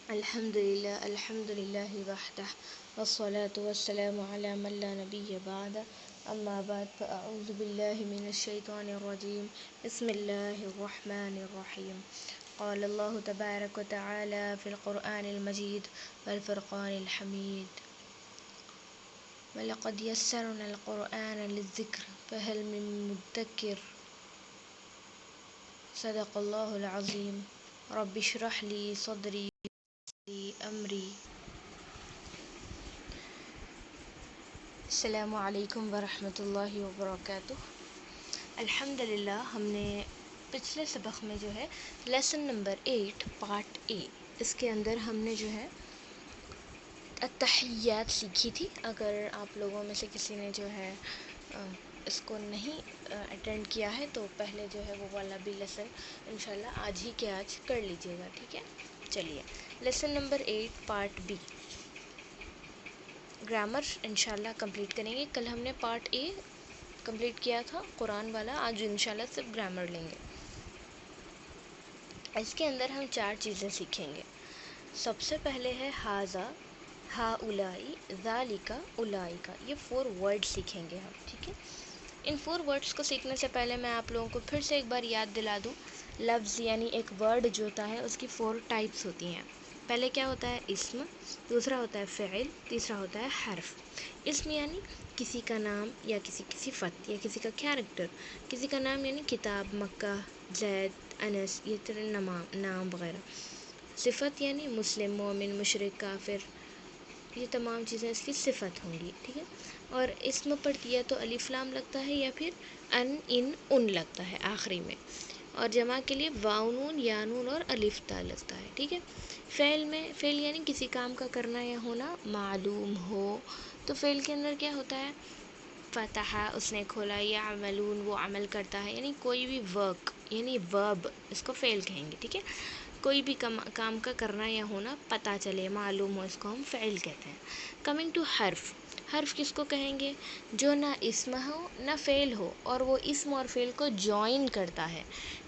الحمد للہ وحدہ والصلاة والسلام علی من لا نبی بعد اما بعد فاعوذ باللہ من الشیطان الرجیم بسم اللہ الرحمن الرحیم قال اللہ تبارک وتعالی فی القرآن المجید والفرقان الحمید وَلَقَدْ يَسَّرْنَا الْقُرْآنَ لِلذِّكْرِ فَهَلْ مِن مُدَّكِرٍ صدق اللہ العظیم رب اشرح لی صدری امری. السلام علیکم ورحمۃ اللہ وبرکاتہ. الحمدللہ ہم نے پچھلے سبق میں جو ہے لیسن نمبر 8 پارٹ اے، اس کے اندر ہم نے جو ہے التحیات سیکھی تھی. اگر آپ لوگوں میں سے کسی نے جو ہے اس کو نہیں اٹینڈ کیا ہے تو پہلے جو ہے وہ والا بھی لیسن انشاءاللہ آج ہی کے آج کر لیجیے گا، ٹھیک ہے. چلیے lesson number 8 part B grammar انشاءاللہ کمپلیٹ کریں گے. کل ہم نے پارٹ اے کمپلیٹ کیا تھا قرآن والا، آج انشاءاللہ صرف گرامر لیں گے. اس کے اندر ہم 4 چیزیں سیکھیں گے. سب سے پہلے ہے ہاذا، ہا اولائی، ذالکا، اولائکا. یہ 4 ورڈ سیکھیں گے ہم، ٹھیک ہے. ان 4 ورڈس کو سیکھنے سے پہلے میں آپ لوگوں کو پھر سے ایک بار یاد دلا دوں. لفظ یعنی ایک ورڈ جو ہوتا ہے اس کی 4 ٹائپس ہوتی ہیں. پہلے کیا ہوتا ہے؟ اسم، دوسرا ہوتا ہے فعل، تیسرا ہوتا ہے حرف. اسم یعنی کسی کا نام یا کسی کی صفت یا کسی کا کیریکٹر. کسی کا نام یعنی کتاب، مکہ، زید، انس، یہ طرح نام وغیرہ. صفت یعنی مسلم، مومن، مشرک، کافر، یہ تمام چیزیں اس کی صفت ہوں گی، ٹھیک ہے. اور اسم پر یا تو الف لام لگتا ہے یا پھر ان لگتا ہے آخری میں. اور جمع کے لیے واو نون، یا نون اور الف تا لگتا ہے، ٹھیک ہے. فعل یعنی کسی کام کا کرنا یا ہونا معلوم ہو. تو فعل کے اندر کیا ہوتا ہے؟ فتح، اس نے کھولا، یعملون، وہ عمل کرتا ہے. یعنی کوئی بھی ورک یعنی ورب، اس کو فعل کہیں گے، ٹھیک ہے. کوئی بھی کام کا کرنا یا ہونا پتہ چلے، معلوم ہو، اس کو ہم فعل کہتے ہیں. کمنگ ٹو حرف. حرف کس کو کہیں گے؟ جو نہ اسم ہو نہ فعل ہو اور وہ اسم اور فعل کو جوائن کرتا ہے،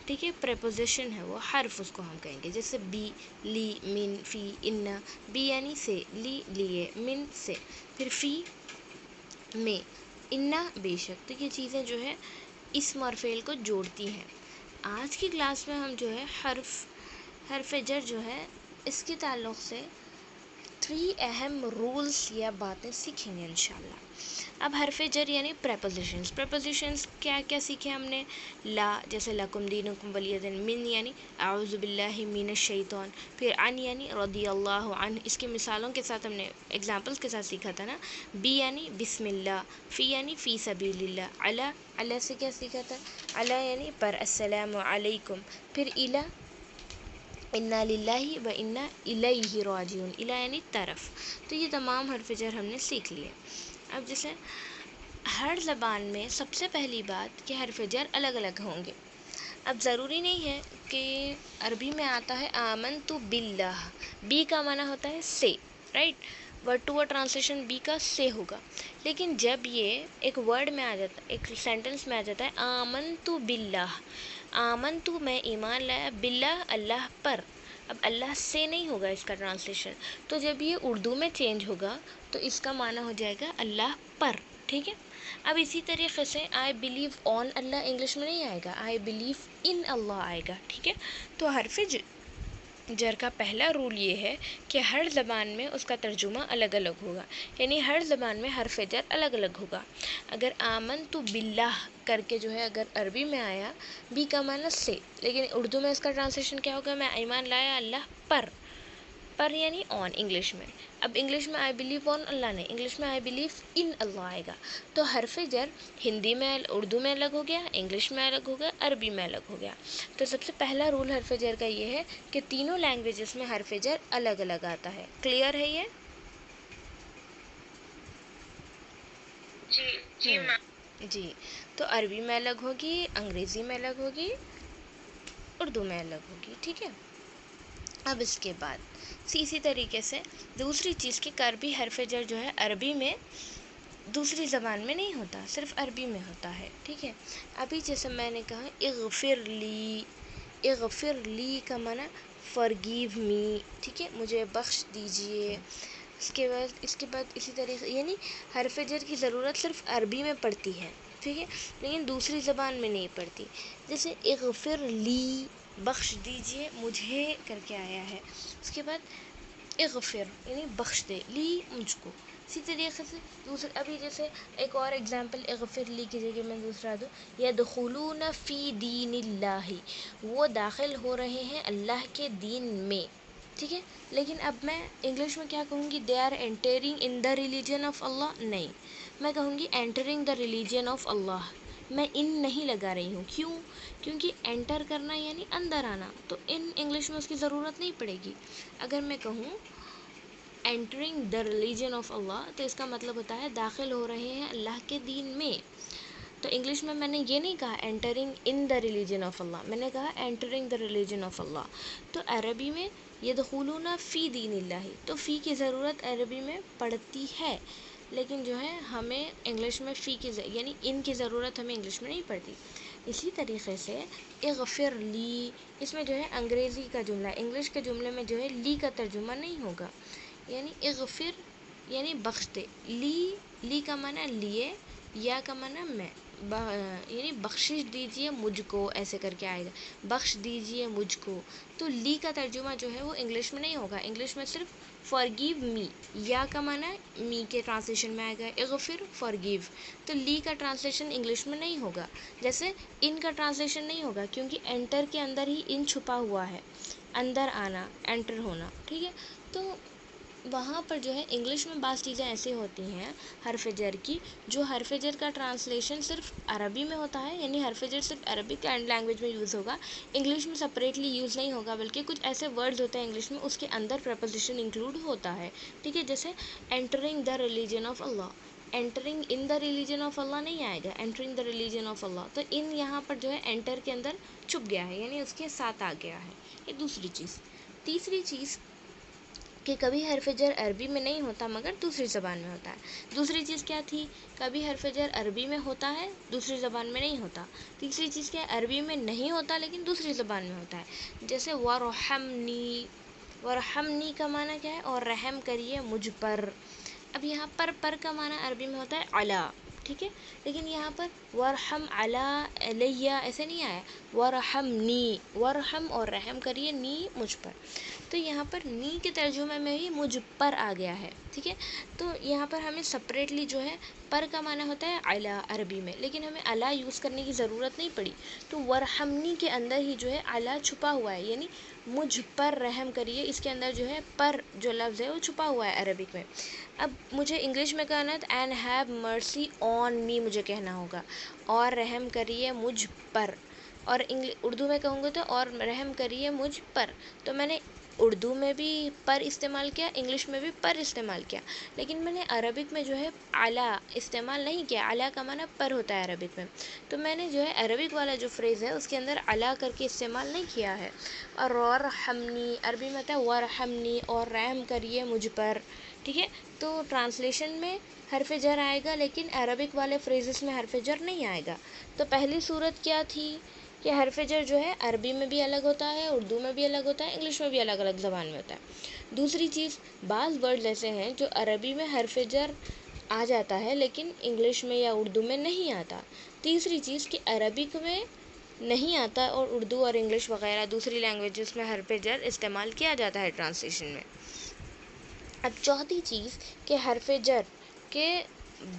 ٹھیک ہے. پریپوزیشن ہے وہ حرف، اس کو ہم کہیں گے. جیسے بی، لی، من، فی، ان. بی یعنی سے، لی لیے، من سے، پھر فی میں، ان بے شک. تو یہ چیزیں جو ہے اسم اور فعل کو جوڑتی ہیں. آج کی کلاس میں ہم جو ہے حرف جر جو ہے اس کے تعلق سے 3 اہم رولز یا باتیں سیکھیں گے انشاءاللہ. اب حرف جر یعنی پریپوزیشنز کیا کیا سیکھے ہم نے؟ لا، جیسے لکم دینکم ولی دین. من یعنی اعوذ باللہ من الشیطان. پھر عن یعنی رضی اللہ عنہ. اس کی مثالوں کے ساتھ ہم نے ایگزامپلس کے ساتھ سیکھا تھا نا. بی یعنی بسم اللہ. فی یعنی فی سبیل اللہ. علی سے کیا سیکھا تھا؟ علی یعنی پر، السلام علیکم. پھر الا، انا للہ و انا الیہ راجعون. الا یعنی طرف. تو یہ تمام حرف جر ہم نے سیکھ لیے. اب جیسے ہر زبان میں سب سے پہلی بات کہ حرف جر الگ الگ ہوں گے. اب ضروری نہیں ہے کہ عربی میں آتا ہے آمنت باللہ، بی کا معنی ہوتا ہے سے، right. Word to word translation بی کا سے ہوگا. لیکن جب یہ ایک ورڈ میں آ جاتا ہے، ایک سینٹنس میں آ جاتا ہے آمنت باللہ، آمنت میں ایمان لایا، باللہ اللہ پر. اب اللہ سے نہیں ہوگا اس کا ٹرانسلیشن. تو جب یہ اردو میں چینج ہوگا تو اس کا معنی ہو جائے گا اللہ پر، ٹھیک ہے. اب اسی طریقے سے I believe on Allah English میں نہیں آئے گا، آئی بلیو ان اللہ آئے گا، ٹھیک ہے. تو حرف جر کا پہلا رول یہ ہے کہ ہر زبان میں اس کا ترجمہ الگ الگ ہوگا. یعنی ہر زبان میں حرف جر الگ الگ ہوگا. اگر آمنت باللہ کر کے جو ہے اگر عربی میں آیا بی کا معنی سے، لیکن اردو میں اس کا ٹرانسلیشن کیا ہوگا؟ میں ایمان لایا اللہ پر یعنی آن انگلش میں. اب انگلش میں آئی بلیو آن اللہ نہیں، انگلش میں آئی بلیو ان اللہ آئے گا. تو حرف جر ہندی میں اردو میں الگ ہو گیا، انگلش میں الگ ہو گیا، عربی میں الگ ہو گیا. تو سب سے پہلا رول حرف جر کا یہ ہے کہ تینوں لینگویجز میں حرف جر الگ الگ آتا ہے. کلیئر ہے یہ؟ جی. تو عربی میں الگ ہوگی، انگریزی میں الگ ہوگی، اردو میں الگ ہوگی، ٹھیک ہے. اب اس کے بعد اسی طریقے سے دوسری چیز کی عربی حرف جر جو ہے عربی میں دوسری زبان میں نہیں ہوتا، صرف عربی میں ہوتا ہے، ٹھیک ہے. ابھی جیسے میں نے کہا اغفر لی، اغفر لی کا معنی forgive me، ٹھیک ہے، مجھے بخش دیجئے. اس کے بعد اسی طریقے یعنی حرف جر کی ضرورت صرف عربی میں پڑتی ہے، ٹھیک ہے، لیکن دوسری زبان میں نہیں پڑتی. جیسے اغفر لی، بخش دیجئے مجھے کر کے آیا ہے. اس کے بعد اغفر یعنی بخش دے، لی مجھ کو. اسی طریقے سے ابھی جیسے ایک اور اگزامپل اغفر لی کی جگہ میں دوسرا دوں، یدخلون فی دین اللہ، وہ داخل ہو رہے ہیں اللہ کے دین میں، ٹھیک ہے. لیکن اب میں انگلش میں کیا کہوں گی؟ They are entering in the religion of Allah. نہیں، میں کہوں گی entering the religion of Allah. میں ان نہیں لگا رہی ہوں. کیوں؟ کیونکہ انٹر کرنا یعنی اندر آنا، تو ان انگلش میں اس کی ضرورت نہیں پڑے گی. اگر میں کہوں entering the religion of Allah تو اس کا مطلب ہوتا ہے داخل ہو رہے ہیں اللہ کے دین میں. تو انگلش میں نے یہ نہیں کہا entering in the religion of Allah, میں نے کہا entering the religion of Allah. تو عربی میں یدخلون فی دین اللہ، تو فی کی ضرورت عربی میں پڑتی ہے، لیکن جو ہے ہمیں انگلش میں فی کی یعنی ان کی ضرورت ہمیں انگلش میں نہیں پڑتی. اسی طریقے سے اغفر لی، اس میں جو ہے انگریزی کا جملہ، انگلش کے جملے میں جو ہے لی کا ترجمہ نہیں ہوگا. یعنی اغفر یعنی بخش دے، لی کا معنی لیے، یا کا معنی میں، یعنی بخشش دیجئے مجھ کو، ایسے کر کے آئے گا، بخش دیجئے مجھ کو. تو لی کا ترجمہ جو ہے وہ انگلش میں نہیں ہوگا، انگلش میں صرف forgive me، یا کا معنی می کے ٹرانسلیشن میں آئے گا، اغفر forgive. تو لی کا ٹرانسلیشن انگلش میں نہیں ہوگا، جیسے ان کا ٹرانسلیشن نہیں ہوگا، کیونکہ انٹر کے اندر ہی ان چھپا ہوا ہے، اندر آنا، انٹر ہونا، ٹھیک ہے. تو وہاں پر جو ہے انگلش میں بعض چیزیں ایسی ہوتی ہیں حرف جر کی، جو حرف جر کا ٹرانسلیشن صرف عربی میں ہوتا ہے، یعنی حرف جر صرف عربک لینگویج میں یوز ہوگا، انگلش میں سپریٹلی یوز نہیں ہوگا، بلکہ کچھ ایسے ورڈز ہوتے ہیں انگلش میں اس کے اندر پریپوزیشن انکلوڈ ہوتا ہے، ٹھیک ہے. جیسے entering the religion of Allah, entering in the religion of Allah نہیں آئے گا، entering the religion of Allah. تو ان یہاں پر جو ہے انٹر کے اندر چھپ گیا ہے، یعنی اس کے ساتھ آ گیا ہے. یہ دوسری چیز. تیسری چیز کہ کبھی حرف جر عربی میں نہیں ہوتا مگر دوسری زبان میں ہوتا ہے. دوسری چیز کیا تھی؟ کبھی حرف جر عربی میں ہوتا ہے دوسری زبان میں نہیں ہوتا. تیسری چیز کیا؟ عربی میں نہیں ہوتا لیکن دوسری زبان میں ہوتا ہے. جیسے وَرْحَمْنِی، وَرْحَمْنِی کا معنی کیا ہے؟ اور رحم کریے مجھ پر. اب یہاں پر کا معنی عربی میں ہوتا ہے علی، ٹھیک ہے، لیکن یہاں پر وَرْحَمْ عَلَىٰ عَلَيَّ ایسے نہیں آیا، وَرْحَمْنِی، ورحم اور رحم کریے نی مجھ پر. تو یہاں پر نی کے ترجمے میں ہی مجھ پر آ گیا ہے، ٹھیک ہے. تو یہاں پر ہمیں سپریٹلی جو ہے پر کا معنی ہوتا ہے علی عربی میں، لیکن ہمیں علی یوز کرنے کی ضرورت نہیں پڑی. تو ورحمنی کے اندر ہی جو ہے علی چھپا ہوا ہے، یعنی مجھ پر رحم کریے، اس کے اندر جو ہے پر جو لفظ ہے وہ چھپا ہوا ہے عربک میں. اب مجھے انگلش میں کہنا ہے اینڈ ہیو مرسی آن می، مجھے کہنا ہوگا، اور رحم کریے مجھ پر. اور اردو میں کہوں گے تو اور رحم کریے مجھ پر. تو میں نے اردو میں بھی پر استعمال کیا، انگلش میں بھی پر استعمال کیا، لیکن میں نے عربک میں جو ہے اعلیٰ استعمال نہیں کیا. اعلیٰ کا معنی پر ہوتا ہے عربک میں، تو میں نے جو ہے عربک والا جو فریز ہے اس کے اندر اعلیٰ کر کے استعمال نہیں کیا ہے. اور ورحمنی عربی میں ہوتا ہے ورحمنی، اور رحم کریے مجھ پر، ٹھیک ہے. تو ٹرانسلیشن میں حرف جر آئے گا لیکن عربک والے فریزز میں حرف جر نہیں آئے گا. تو پہلی صورت کیا تھی کہ حرف جر جو ہے عربی میں بھی الگ ہوتا ہے، اردو میں بھی الگ ہوتا ہے، انگلش میں بھی الگ الگ زبان میں ہوتا ہے. دوسری چیز، بعض ورڈز ایسے ہیں جو عربی میں حرف جر آ جاتا ہے لیکن انگلش میں یا اردو میں نہیں آتا. تیسری چیز کہ عربک میں نہیں آتا اور اردو اور انگلش وغیرہ دوسری لینگویجز میں حرف جر استعمال کیا جاتا ہے ٹرانسلیشن میں. اب چوتھی چیز کہ حرف جر کے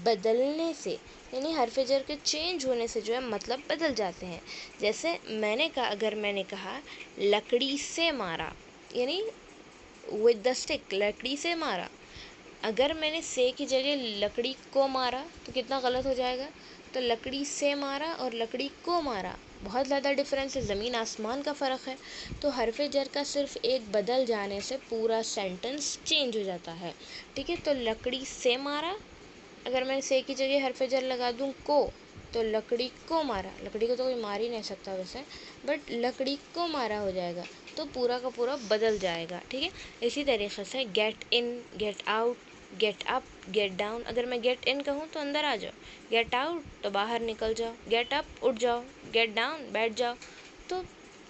بدلنے سے، یعنی حرف جر کے چینج ہونے سے جو ہے مطلب بدل جاتے ہیں. جیسے میں نے کہا، اگر میں نے کہا لکڑی سے مارا، یعنی ود دا اسٹک، لکڑی سے مارا، اگر میں نے سے کی جگہ لکڑی کو مارا تو کتنا غلط ہو جائے گا. تو لکڑی سے مارا اور لکڑی کو مارا بہت زیادہ ڈفرینس ہے، زمین آسمان کا فرق ہے. تو حرف جر کا صرف ایک بدل جانے سے پورا سینٹنس چینج ہو جاتا ہے، ٹھیک ہے. تو لکڑی سے مارا، اگر میں سے کی جگہ حرف جر لگا دوں کو، تو لکڑی کو مارا، لکڑی کو تو کوئی مار ہی نہیں سکتا ویسے، بٹ لکڑی کو مارا ہو جائے گا، تو پورا کا پورا بدل جائے گا، ٹھیک ہے. اسی طریقے سے get in, get out, get up, get down. اگر میں گیٹ ان کہوں تو اندر آ جاؤ، گیٹ آؤٹ تو باہر نکل جاؤ، گیٹ اپ اٹھ جاؤ، گیٹ ڈاؤن بیٹھ جاؤ. تو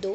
2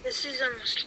This is a Muslim.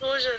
Those are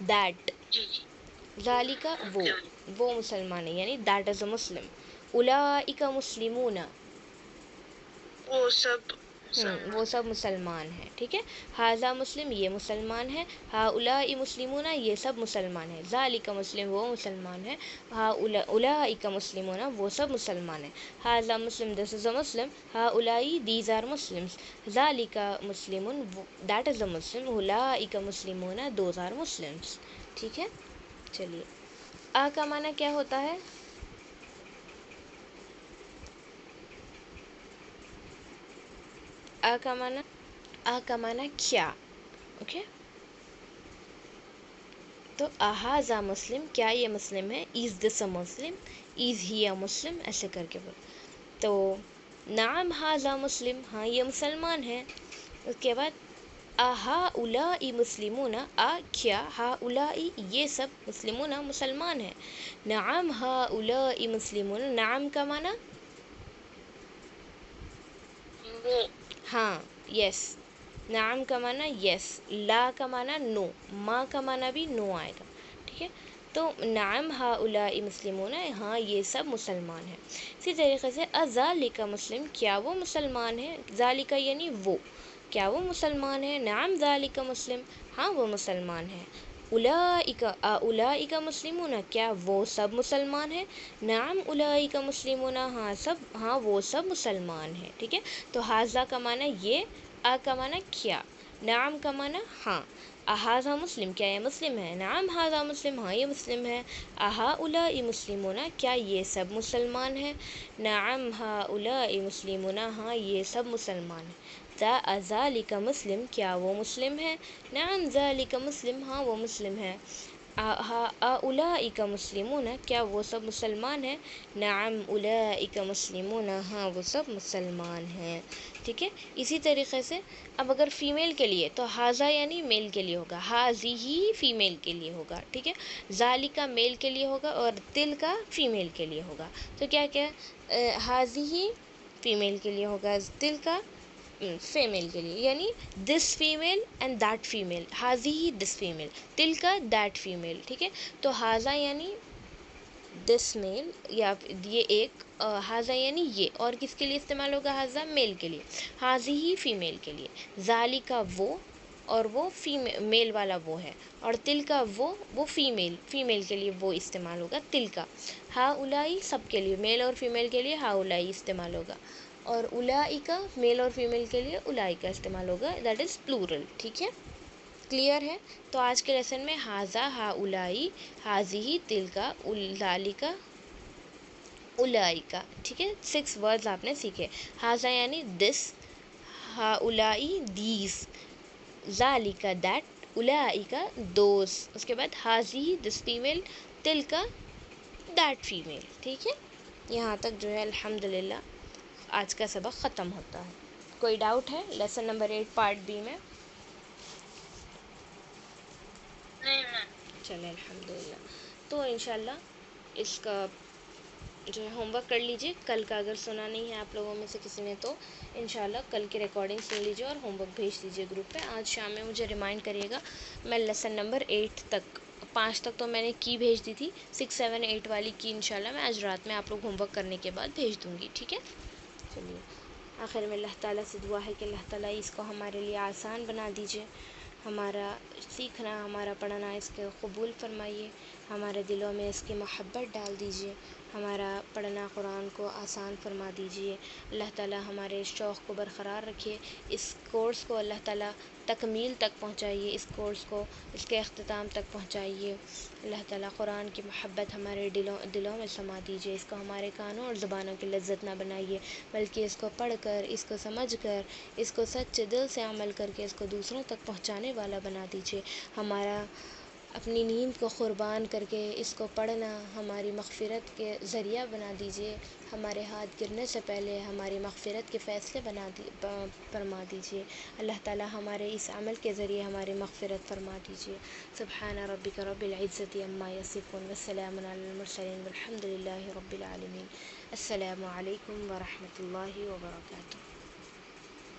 that. جی جی ذالکا وہ مسلمان ہے، یعنی that is a Muslim. اولئک مسلمون، وہ سب وہ مسلمان سب مسلمان ہیں، ٹھیک ہے. ھذا مسلم، یہ مسلمان ہے. ھؤلاء مسلمون، یہ سب مسلمان ہیں. ذالک مسلم، وہ مسلمان ہے. اولئک مسلمون، وہ سب مسلمان ہیں. ھذا مسلم، دس از اے مسلم. ھؤلاء، دیز آر مسلمس. ذالک مسلم، دیٹ از اے مسلم. اولئک مسلمون، دوز آر مسلمس. ٹھیک ہے. چلیے، آ کا معنی کیا ہوتا ہے؟ آ کا معنی کیا. اوکے، تو احاذا مسلم، کیا یہ مسلم ہے؟ از دس اے مسلم، از ہی اے مسلم، ایسے کر کے بول. تو نعم ھذا مسلم، ہاں یہ مسلمان ہے. اس کے بعد اھؤلاء مسلمون، کیا ھؤلاء، یہ سب مسلمون، مسلمان ہیں. نعم ھؤلاء مسلمون، نعم کا معنی وہ ہاں، یس. نعم کا معنی یس، لا کا معنی نو، ما کا معنی بھی نو آئے گا. ٹھیک ہے. تو نعم ھؤلاء مسلمون، ہاں یہ سب مسلمان ہیں. اسی طریقے سے اذالک مسلم، کیا وہ مسلمان ہے؟ ذالک یعنی وہ، کیا وہ مسلمان ہے؟ نعم ذالک مسلم، ہاں وہ مسلمان ہے. اولئک مسلمون، کیا وہ سب مسلمان ہیں؟ نعم اولئک مسلمون، ہاں وہ سب مسلمان ہیں. ٹھیک ہے. تو ھذا کا معنی یہ، آ کا معنی کیا، نعم کا معنی ہاں. اھذا مسلم، کیا یہ مسلم ہے؟ نعم ھذا مسلم، ہاں یہ مسلم ہے. اھؤلاء مسلمون، کیا یہ سب مسلمان ہیں؟ نعم ھؤلاء مسلمون، ہاں یہ سب مسلمان ہیں. ذالک مسلم، کیا وہ مسلم ہے؟ نعم ذالک مسلم، ہاں وہ مسلم ہے. اولئک مسلمون، کیا وہ سب مسلمان ہیں؟ نعم اولئک مسلمون، ہاں وہ سب مسلمان ہیں. ٹھیک ہے. اسی طریقے سے اب اگر فیمیل کے لیے تو ھذا یعنی میل کے لیے ہوگا، ھذہ فیمیل کے لیے ہوگا. ٹھیک ہے. ذالک میل کے لیے ہوگا اور تلک فیمیل کے لیے ہوگا. تو کیا ھذہ فیمیل کے لیے ہوگا، تلک فیمیل کے لیے، یعنی this female and that female. ھذہ دس فیمیل، تلک دیٹ فیمیل. ٹھیک ہے. تو ھذا یعنی دس میل، یا یہ ایک، ھذا یعنی یہ، اور کس کے لیے استعمال ہوگا؟ ھذا میل کے لیے، ھذہ فیمیل کے لیے. ذالک وہ، اور وہ میل والا وہ ہے، اور تلکا وہ فیمیل کے لیے وہ استعمال ہوگا تلکا. ھؤلاء سب کے لیے، میل اور فیمیل کے لیے ھؤلاء استعمال ہوگا، اور اولئک میل اور فیمیل کے لیے اولئک استعمال ہوگا، دیٹ از پلورل. ٹھیک ہے. کلیئر ہے. تو آج کے لیسن میں ھذا، ھؤلاء، ھذہ، تلکا، ذالک، اولئک. ٹھیک ہے. 6 ورڈز آپ نے سیکھے. ھذا یعنی دس، ھؤلاء دیز، ذالک دیٹ، اولئک دوز. اس کے بعد ھذہ دس فیمیل، تلک دیٹ فیمیل. ٹھیک ہے. یہاں تک جو ہے الحمدللہ آج کا سبق ختم ہوتا ہے. کوئی ڈاؤٹ ہے لیسن نمبر 8 پارٹ بی میں؟ نہیں میم. چلے الحمدللہ. تو انشاءاللہ اس کا جو ہے ہوم ورک کر لیجئے. کل کا اگر سنا نہیں ہے آپ لوگوں میں سے کسی نے تو انشاءاللہ کل کی ریکارڈنگ سن لیجئے اور ہوم ورک بھیج دیجئے گروپ پہ. آج شام میں مجھے ریمائنڈ کریے گا. میں لیسن نمبر 8 تک، 5 تک تو میں نے کی بھیج دی تھی، 6 7 8 والی کی انشاءاللہ میں آج رات میں آپ لوگ ہوم ورک کرنے کے بعد بھیج دوں گی. ٹھیک ہے. چلیے، آخر میں اللہ تعالیٰ سے دعا ہے کہ اللہ تعالیٰ اس کو ہمارے لیے آسان بنا دیجئے. ہمارا سیکھنا، ہمارا پڑھنا اس کے قبول فرمائیے. ہمارے دلوں میں اس کی محبت ڈال دیجئے. ہمارا پڑھنا قرآن کو آسان فرما دیجئے. اللہ تعالیٰ ہمارے شوق کو برقرار رکھے. اس کورس کو اللہ تعالیٰ تکمیل تک پہنچائیے، اس کورس کو اس کے اختتام تک پہنچائیے. اللہ تعالیٰ قرآن کی محبت ہمارے دلوں میں سما دیجئے. اس کو ہمارے کانوں اور زبانوں کی لذت نہ بنائیے، بلکہ اس کو پڑھ کر، اس کو سمجھ کر، اس کو سچے دل سے عمل کر کے اس کو دوسروں تک پہنچانے والا بنا دیجئے. ہمارا اپنی نیند کو قربان کر کے اس کو پڑھنا ہماری مغفرت کے ذریعہ بنا دیجئے. ہمارے ہاتھ گرنے سے پہلے ہماری مغفرت کے فیصلے فرما دیجئے. اللہ تعالیٰ ہمارے اس عمل کے ذریعے ہماری مغفرت فرما دیجئے. سبحان ربک رب العزت عما یصفون والسلام علی المرسلین والحمد للہ رب العالمین. السلام علیکم ورحمۃ اللہ وبرکاتہ.